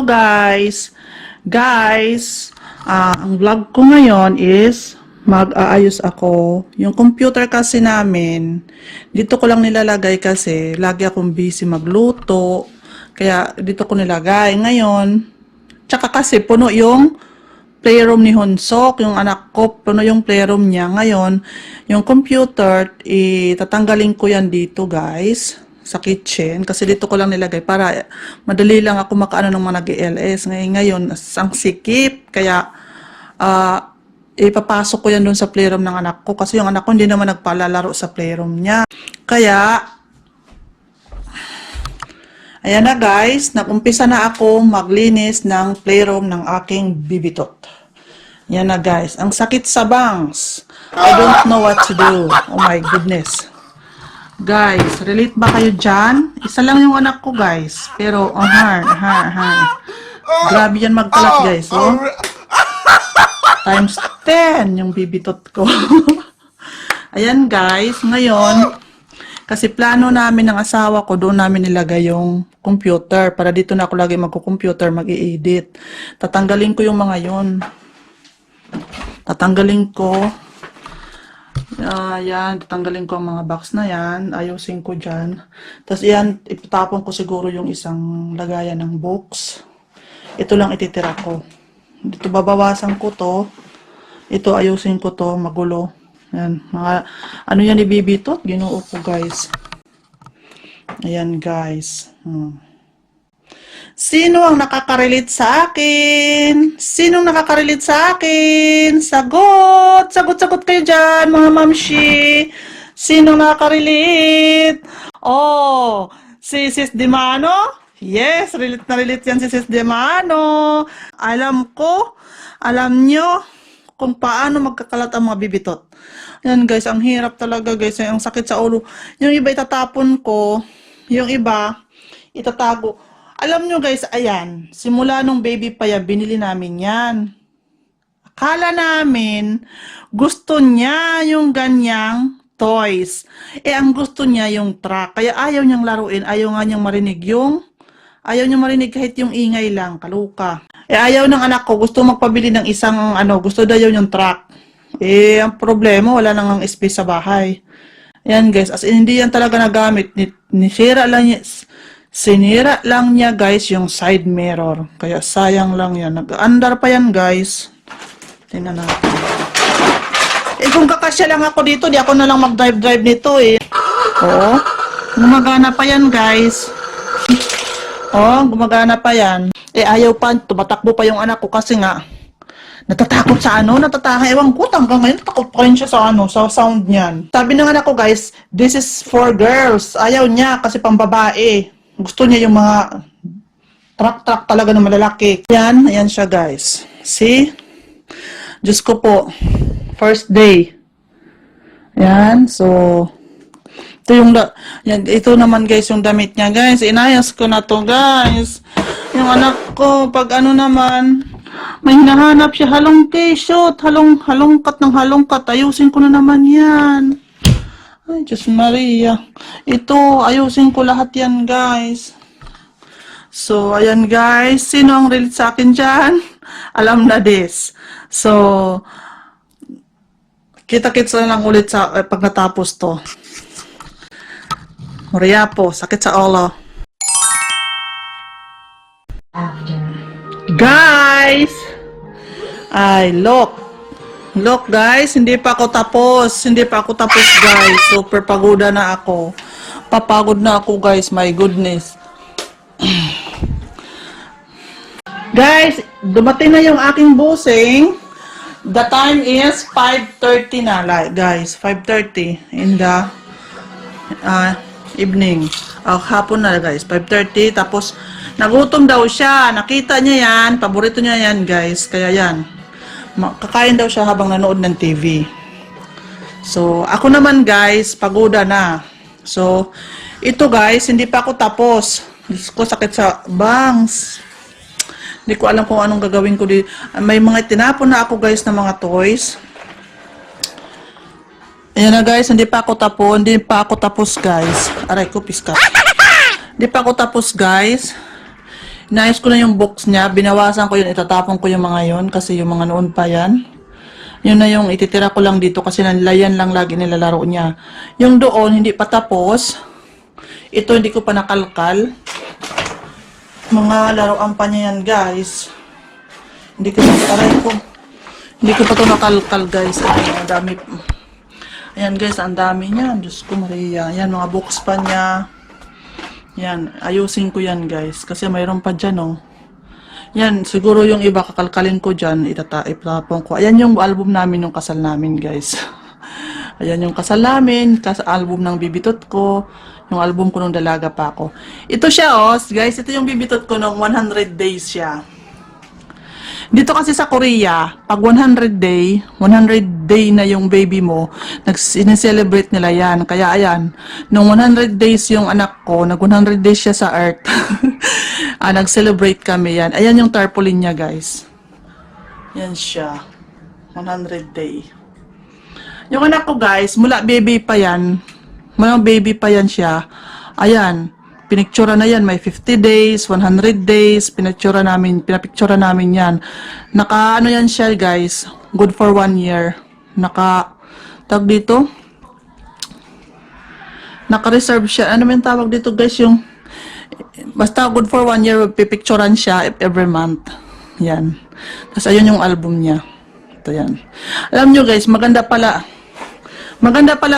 guys! Ang vlog ko ngayon is mag-aayos ako. Yung computer kasi namin, dito ko lang nilalagay kasi lagi akong busy magluto. Kaya dito ko nilagay. Ngayon, tsaka kasi puno yung playroom ni Hunsok, yung anak ko, puno yung playroom niya. Ngayon, yung computer, tatanggalin ko yan dito guys, sa kitchen. Kasi dito ko lang nilagay para madali lang ako makaano ng mga nag-LS. Ngayon, ang sikip. Kaya, ipapasok ko yan doon sa playroom ng anak ko. Kasi yung anak ko hindi naman nagpalalaro sa playroom niya. Kaya, ayan na guys, nag-umpisa na ako maglinis ng playroom ng aking bibitot. Yan na guys, ang sakit sa bangs. I don't know what to do. Oh my goodness. Guys, relate ba kayo dyan? Isa lang yung anak ko guys. Pero, grabe yan magkalat guys. Oh. Times 10 yung bibitot ko. Ayan guys, ngayon, kasi plano namin ng asawa ko, doon namin nilagay yung computer. Para dito na ako lagi magko-computer, mag-i-edit. Tatanggalin ko yung mga yon. Tatanggalin ko. Yan, tatanggalin ko ang mga box na yan. Ayusin ko dyan. Tapos yan, ipatapon ko siguro yung isang lagayan ng books. Ito lang ititira ko. Dito babawasan ko to. Ito ayusin ko to, magulo. Yan, mga, ano yan ibibitot? Ginoo ko guys. Ayan guys. Sino ang nakaka-relate sa akin? Sinong nakaka-relate sa akin? Sagot! Sagot kayo dyan, mga mamshi. Sinong nakaka-relate? Oh, si Sis Dimano? Yes, relate na relate yan si Sis Dimano. Alam nyo kung paano magkakalat ang mga bibitot. Yan guys, ang hirap talaga guys. Ang sakit sa ulo. Yung iba itatapon ko. Yung iba, itatago. Alam nyo guys, ayan. Simula nung baby pa yan, binili namin yan. Akala namin, gusto niya yung ganyang toys. Ang gusto niya yung truck. Kaya ayaw niyang laruin. Ayaw nga niyang marinig ayaw niyang marinig kahit yung ingay lang. Kaluka. Ayaw ng anak ko. Gusto magpabili ng isang, gusto daw yung truck. Ang problema, wala nang space sa bahay. Ayan guys, as in, hindi yan talaga nagamit. Sinira lang niya guys yung side mirror. Kaya sayang lang yan. Nag-andar pa yan guys. Tingnan natin. Kung kakasya lang ako dito, di ako na lang mag-drive nito Oo. Gumagana pa yan guys. Gumagana pa yan. Ayaw pa, tumatakbo pa yung anak ko kasi nga, natatakot sa ewan ko, hanggang ngayon, takot pa rin siya sa sound niyan. Sabi ng anak ko guys, this is for girls. Ayaw niya kasi pang babae. Gusto niya yung mga truck talaga ng malalaki. Ayan siya guys. See? Diyos ko po. First day. Ayan, so, ito naman guys yung damit niya guys. Inayos ko na to guys. Yung anak ko, pag naman, may hinahanap siya, halong t-shirt, halongkat ng halongkat. Ayusin ko na naman yan. Ay, Diyos Maria. Ito, ayusin ko lahat yan, guys. So, ayan, guys. Sino ang relate sa akin dyan? Alam na this. So, kita-kits na lang ulit pag natapos to. Maria po, sakit sa ulo. Guys! Look guys, hindi pa ako tapos guys. Super pagoda na ako. Papagod na ako guys, my goodness. Guys, dumating na yung aking busing. The time is 5:30 na guys, 5:30 in the evening. Hapon na guys, 5:30. Tapos, nagutom daw siya. Nakita niya yan. Paborito niya yan guys. Kaya yan. Kakain daw siya habang nanood ng TV. So, ako naman guys, pagoda na. So, ito guys, hindi pa ako tapos. Diyos ko, sakit sa bangs. Hindi ko alam kung anong gagawin ko dito. May mga tinapon na ako guys na mga toys. Ayan na guys, hindi pa ako tapos guys. Aray ko, piskat. Hindi pa ako tapos guys. Inayos ko na yung box niya. Binawasan ko yun. Itatapon ko yung mga yun. Kasi yung mga noon pa yan. Yun na yung ititira ko lang dito. Kasi nanlayan lang lagi nilalaro niya. Yung doon, hindi pa tapos. Ito, hindi ko pa nakalkal. Mga laruan pa niya yan, guys. Hindi ko Hindi ko pa ito nakalkal, guys. Ang dami. Ayan, guys. Ang dami niya. Diyos ko, Maria. Ayan, mga box pa niya. Yan, ayusin ko yan, guys. Kasi mayroon pa dyan, oh. Yan, siguro yung iba kakalkalin ko dyan, itatapon ko. Ayan yung album namin, yung kasal namin, guys. Ayan yung kasal namin, album ng bibitot ko, yung album ko nung dalaga pa ako. Ito siya, oh, guys. Ito yung bibitot ko nung 100 days siya. Dito kasi sa Korea, pag 100 day na yung baby mo, nag-celebrate nila yan. Kaya ayan, nung 100 days yung anak ko, nag 100 days siya sa earth. Nag-celebrate kami yan. Ayan yung tarpaulin niya, guys. Yan siya. 100 day. Yung anak ko, guys, mula baby pa yan. Mula baby pa yan siya. Ayan. Pinictura na yan, may 50 days, 100 days, pinapictura namin yan. Ano yan siya, guys, good for 1 year. Tag dito, naka-reserve siya. Ano man tawag dito, guys, yung, basta good for 1 year, pipicturan siya every month. Yan. Tapos ayun yung album niya. Ito yan. Alam nyo, guys, maganda pala,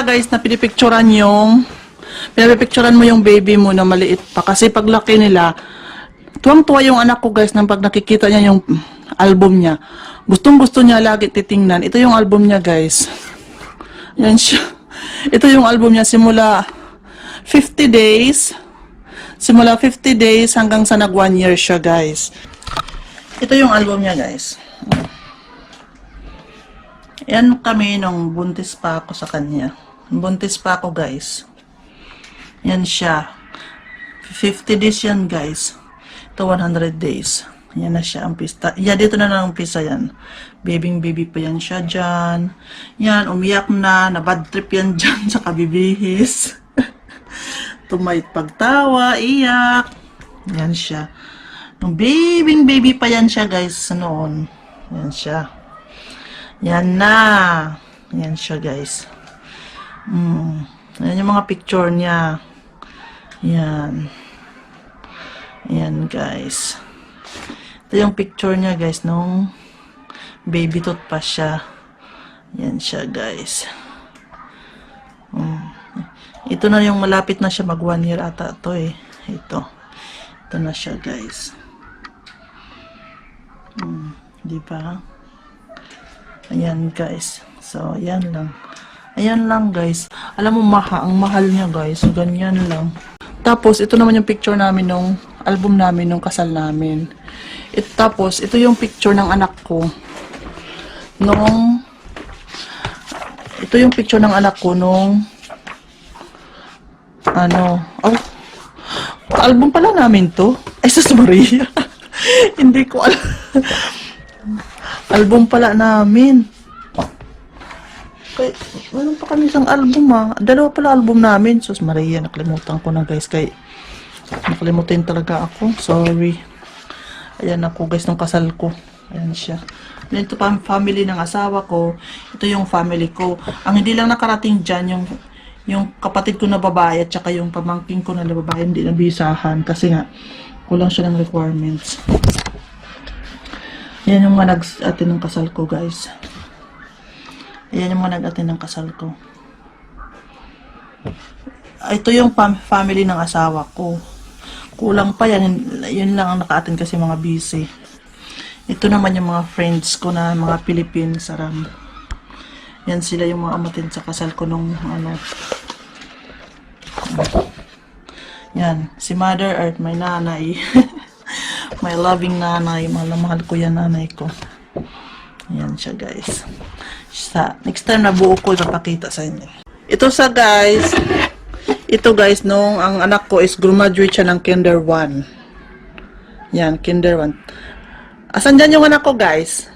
guys, na pinipicturan pinapipicturan mo yung baby mo na maliit pa. Kasi paglaki nila, tuwang-tuwa yung anak ko, guys, nang pag nakikita niya yung album niya. Gustong-gusto niya lagi titingnan. Ito yung album niya, guys. Yan siya. Ito yung album niya simula 50 days. Simula 50 days hanggang sa nag 1 year siya, guys. Ito yung album niya, guys. Yan kami nung buntis pa ako sa kanya. Buntis pa ako, guys. Yan siya. 50 days yan, guys. Ito 100 days. Yan na siya ang pista. Yeah, dito na lang ang pista yan. Baby pa yan siya dyan. Yan, umiyak na. Bad trip yan dyan sa kabibihis. Tumait pagtawa, iyak. Yan siya. Nung baby pa yan siya, guys, noon. Yan siya. Yan na. Yan siya, guys. Yan yung mga picture niya. Yan. Yan, guys. Ito yung picture niya, guys, nung baby tot pa siya. Yan siya, guys. Ito na yung malapit na siya mag 1 year ata ito, eh. Ito na siya, guys. Di ba? Ayan, guys. So, ayan lang. Ayan lang, guys. Alam mo, ang mahal niya, guys. Ganyan lang. Tapos, ito naman yung picture namin nung album namin nung kasal namin. Tapos, ito yung picture ng anak ko. Ito yung picture ng anak ko nung album pala namin to. Ay, sus Maria. Hindi ko alam. Album pala namin. Kay, meron pa kami isang album, dalawa pala album namin. Sus Maria, nakalimutan ko na, guys. Nakalimutan talaga ako. Sorry. Ayan ako, guys, ng kasal ko. Ayan siya. Ito pa family ng asawa ko. Ito yung family ko. Ang hindi lang nakarating dyan, yung kapatid ko na babae at saka yung pamangking ko na babae hindi nabisahan. Kasi nga, kulang siya ng requirements. Ayan yung mga nag-atin ng kasal ko, guys. Ayan yung mga nag-atin ng kasal ko. Ito yung family ng asawa ko. Kulang pa yan. Yun lang ang naka-atin kasi mga busy. Ito naman yung mga friends ko na mga Philippines. Yan sila yung mga amatin sa kasal ko nung Yan. Si Mother Earth, may nanay. May loving nanay. Mahal na mahal ko yan, nanay ko. Yan siya, guys. Next time na buo ko, ipapakita sa inyo. Ito guys. Ito, guys, nung ang anak ko is graduate siya ng Kinder 1. Yan, Kinder 1. Asan dyan yung anak ko, guys?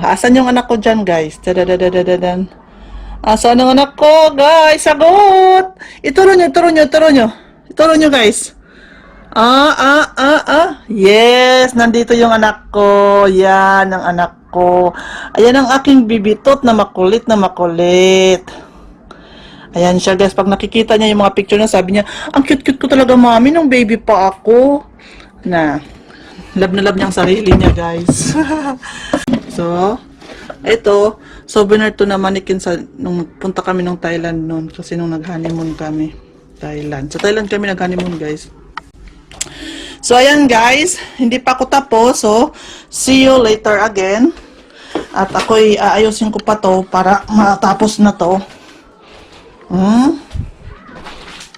Asan yung anak ko dyan, guys? Dadadadadadan. Asan ang anak ko, guys? Sagot! Ituro nyo, guys. Yes, nandito yung anak ko. Yan, ang anak ko. Ayan ang aking bibitot na makulit na makulit. Ayan siya guys, pag nakikita niya yung mga picture na sabi niya, ang cute-cute ko talaga mami, nung baby pa ako. Na love niya ang sarili niya guys. So, ito, souvenir to na manikin sa, nung punta kami nung Thailand noon, kasi nung nag-honeymoon kami. Thailand. Sa Thailand kami nag-honeymoon guys. So, ayan guys, hindi pa ako tapos, so, see you later again. At ako'y aayusin ko pa to para matapos na to.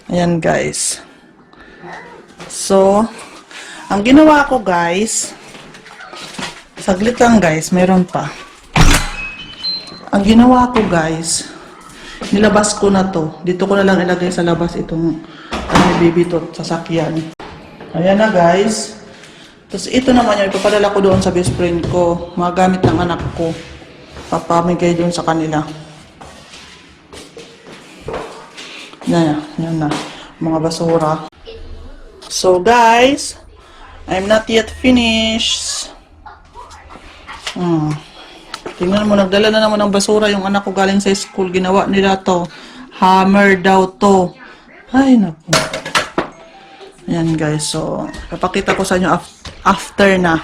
Ayan guys. So, ang ginawa ko guys, saglit lang guys, meron pa. Ang ginawa ko guys, nilabas ko na to. Dito ko na lang ilagay sa labas itong baby to, sasakyan. Ayan na guys. Tapos ito naman yung ipapadala ko doon sa best friend ko. Magamit ng anak ko. Papamigay doon sa kanila. Yan na. Mga basura. So guys, I'm not yet finished. Tingnan mo, nagdala na naman ng basura yung anak ko galing sa school. Ginawa nila to. Hammer daw to. Ay, naku. Ayan guys, so papakita ko sa inyo after na.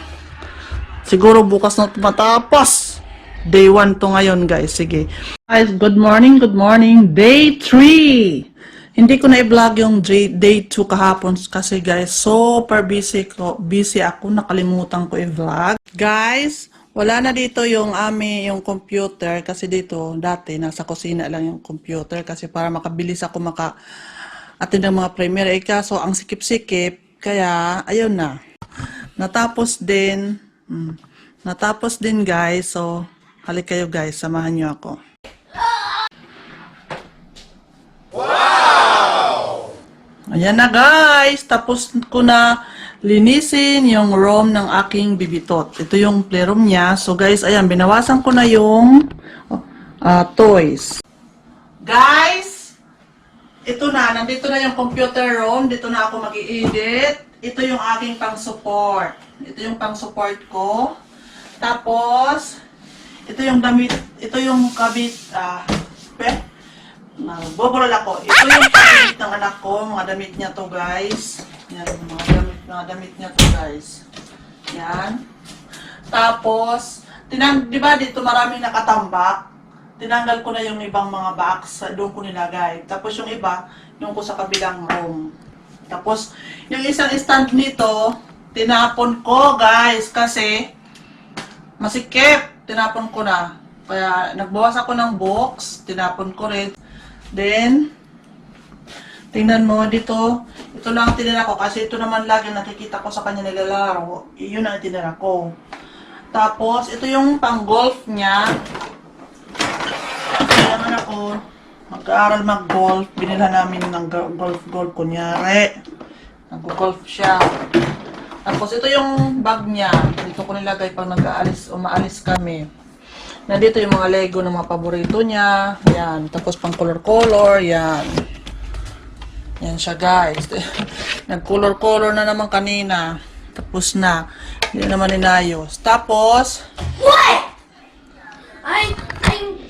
Siguro bukas na matapos. Day 1 to ngayon guys, sige. Guys, good morning. Day 3. Hindi ko na i-vlog yung day 2 kahapon kasi guys, super busy ako, nakalimutan ko i-vlog. Guys, wala na dito yung yung computer kasi dito dati nasa kusina lang yung computer kasi para makabilis ako attend ng mga premiere. Kaso ang sikip-sikip, kaya ayun na. Natapos din guys. So, halik kayo guys, samahan niyo ako. Wow! Ayan na guys, tapos ko na linisin yung room ng aking bibitot. Ito yung playroom niya. So guys, ayan, binawasan ko na yung toys. Guys, ito na, nandito na yung computer room. Dito na ako mag-i-edit. Ito yung aking pang-support. Ito yung pang-support ko. Tapos, ito yung damit, ito yung kabit, boborol ako. Ito yung kabit ng anak ko, mga damit niya to guys. Yan, mga damit niya to guys. Yan. Tapos, di ba dito maraming nakatambak? Tinanggal ko na yung ibang mga box, doon ko nilagay. Tapos yung iba, yung ko sa kabilang room. Tapos, yung isang stand nito, tinapon ko guys, kasi masikip. Tinapon ko na. Kaya, nagbawas ako ng box, tinapon ko rin. Then, tingnan mo dito, ito lang tinira ko, kasi ito naman lagi nakikita ko sa kanya nilalaro. Yun ang tinira ko. Tapos, ito yung pang-golf niya. Kailangan ako mag-aaral mag-golf. Binila namin ng golf. Kunyari, nag-golf siya. Tapos ito yung bag niya. Dito ko nilagay pag umaalis kami. Nandito yung mga Lego ng mga paborito niya. Yan. Tapos pang color. Yan. Yan siya guys. Nag-color na naman kanina. Tapos na. Hindi naman inayos. Tapos, What?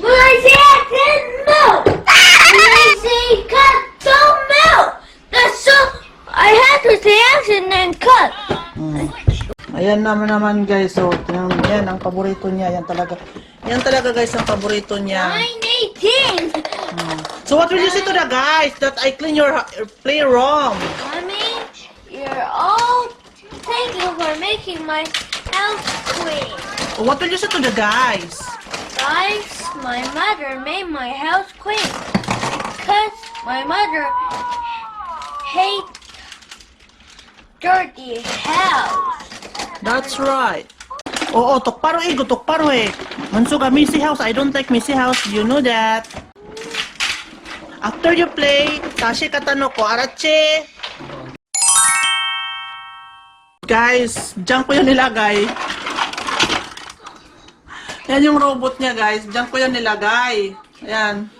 When I say I can move, when I say cut, don't move. That's so. I had to say action and cut. ayan naman guys. So, yan ang paborito niya. Yan talaga guys ang paborito niya. 9:18. So, what will you say to the guys that I clean your playroom? Mommy, you're all. Thank you for making my house clean. What will you say to the guys? Guys, my mother made my house clean because my mother hates dirty house. That's right. Oo, tokparo eh. Mansuga, messy house. I don't like messy house. You know that. After you play, tashi katano ko, arache. Guys, dyan ko yung nilagay. Yan yung robot niya guys. Diyan ko yan nilagay. Ayan.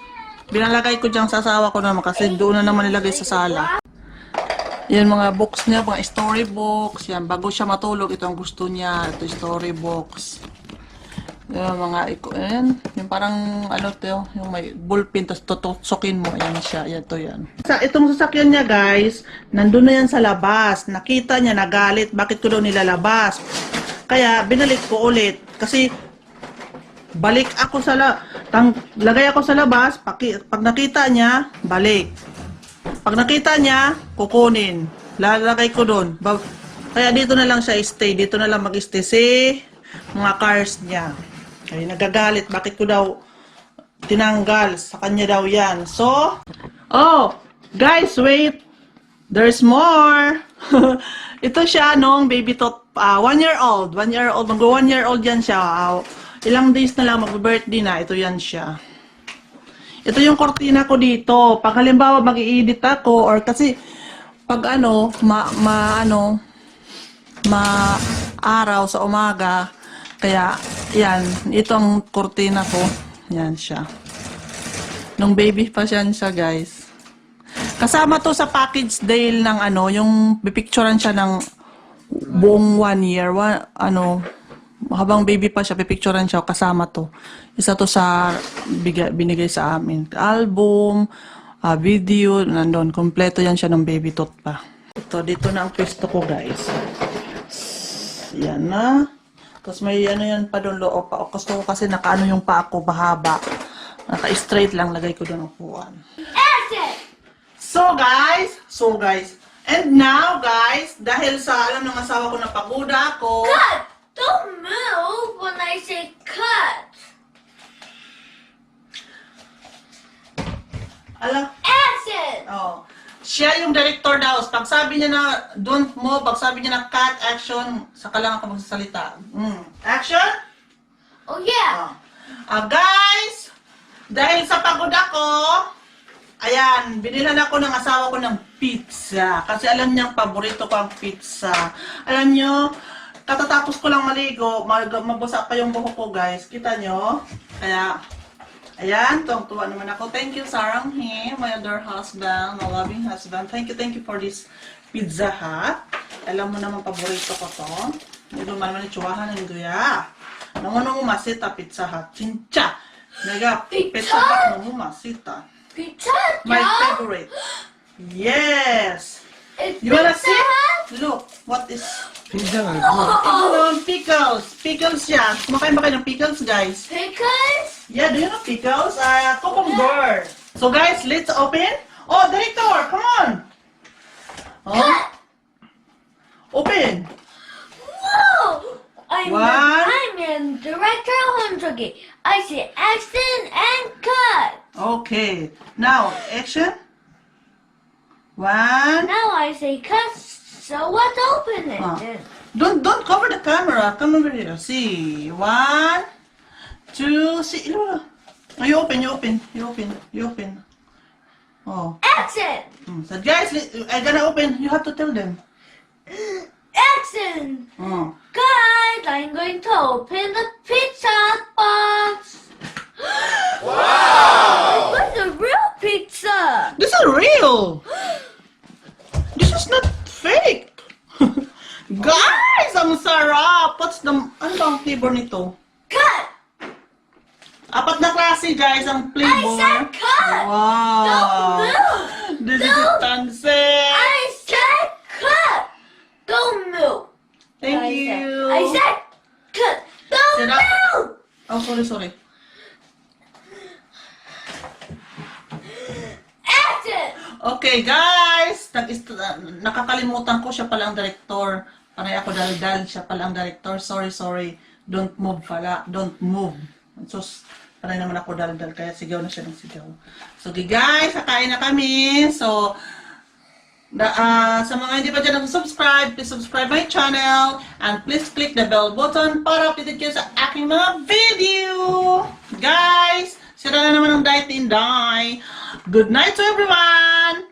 Binalagay ko dyan sa asawa ko naman kasi doon na naman nilagay sa sala. Yan mga books niya, mga story books. Yan, bago siya matulog, ito ang gusto niya. Ito story books. Yung mga, yan, yung parang, ano to, yung may bullpen, tapos tutusokin mo. Yan siya, yan to yan. Itong sasakyan niya, guys, nandun na yan sa labas. Nakita niya, nagalit, bakit ko daw nilalabas? Kaya, binalik ko ulit. Kasi, balik ako sa lagay ako sa labas, pag nakita niya, balik. Pag nakita niya, kukunin. Lalagay ko doon. Kaya dito na lang siya stay. Dito na lang mag-stay si mga cars niya. Ay, nagagalit. Bakit ko daw tinanggal? Sa kanya daw yan. So, oh, guys, wait. There's more. Ito siya nung baby tot, 1 year old. 1 year old. Mag 1 year old yan siya. Ilang days na lang mag-birthday na. Ito yan siya. Ito yung kortina ko dito. Pag halimbawa mag-i-edit ako or kasi pag araw sa umaga, kaya yan, itong kortina ko, yan siya. Nung baby pa siya guys. Kasama to sa package deal ng yung pipicturean siya ng buong 1 year, habang baby pa siya, pipicturean siya, kasama to. Isa to sa binigay sa amin. Album, video, nandun. Kompleto yan siya ng baby tot pa. Ito, dito na ang pwesto ko, guys. Yan na. Tapos may yan pa doon loob pa. Gusto ko kasi nakaano yung pa ako, bahaba. Naka-straight lang, lagay ko doon ang upuan. So guys, and now, guys, dahil sa alam ng asawa ko na pagoda ako, Cut! Don't move when I say cut. alam, Action! oh, siya yung director daw. Pag sabi niya na don't move, pag sabi niya na cut, action, saka lang ako magsasalita. Action? Oh yeah. Guys, dahil sa pagod ako, ayan, binilhan ako ng asawa ko ng pizza. Kasi alam niyang paborito ko ang pizza. Alam niyo, katatapos ko lang maligo, mabasa pa yung buhok ko, guys. Kita nyo? Kaya, ayan, tuwa naman ako. Thank you, Sarang He, my other husband, my loving husband. Thank you for this Pizza Hut. Alam mo naman, paborito ko to. Hindi naman itsuwahan ng guya. Nanguno mo masita, Pizza Hut. Cincha! Naga, Pizza Hut mo masita. Pizza. My favorite. Yes! It's You wanna Pizza see? Hut? Look, what is... Pizza nga. Pickles. Pickles yan. Kumakain ba kayo ng pickles, guys? Pickles? Yeah, do you know pickles? Cucumber. So, guys, let's open. Oh, director, come on. Oh. Open. Whoa! One. I'm in Director Huntogi. I say action and cut. Okay. Now, action. One. Now I say cut. So let's open it. Ah. then. Don't cover the camera. Come over here. See. 1, 2, see. Oh, you open. Oh. Action! So guys, I'm gonna open. You have to tell them. Action! Oh. Guys, I'm going to open the pizza box. Wow! What's a real pizza? This is real. This is not fake. Guys, ang sarap. What's the... Ano ba ang flavor nito? Cut! 4 na klase, guys, ang flavor. I said cut! Wow. Don't move! This is Don't- tanse. I said cut! Don't move! Thank I you. Said, I said cut! Don't Sit up. move! Oh, sorry. Action! Okay, guys. Nakakalimutan ko, siya pala ang director. Panay ako daldal, siya pala ang director. Sorry. Don't move pala. Don't move. Sus, panay naman ako daldal, kaya sigaw na siya ng sigaw. So, okay, guys, kakain na kami. So, sa mga hindi pa dyan subscribe, please subscribe my channel. And please click the bell button para updated kayo sa aking mga video. Guys, sira na naman ang Diet and Die. Good night to everyone!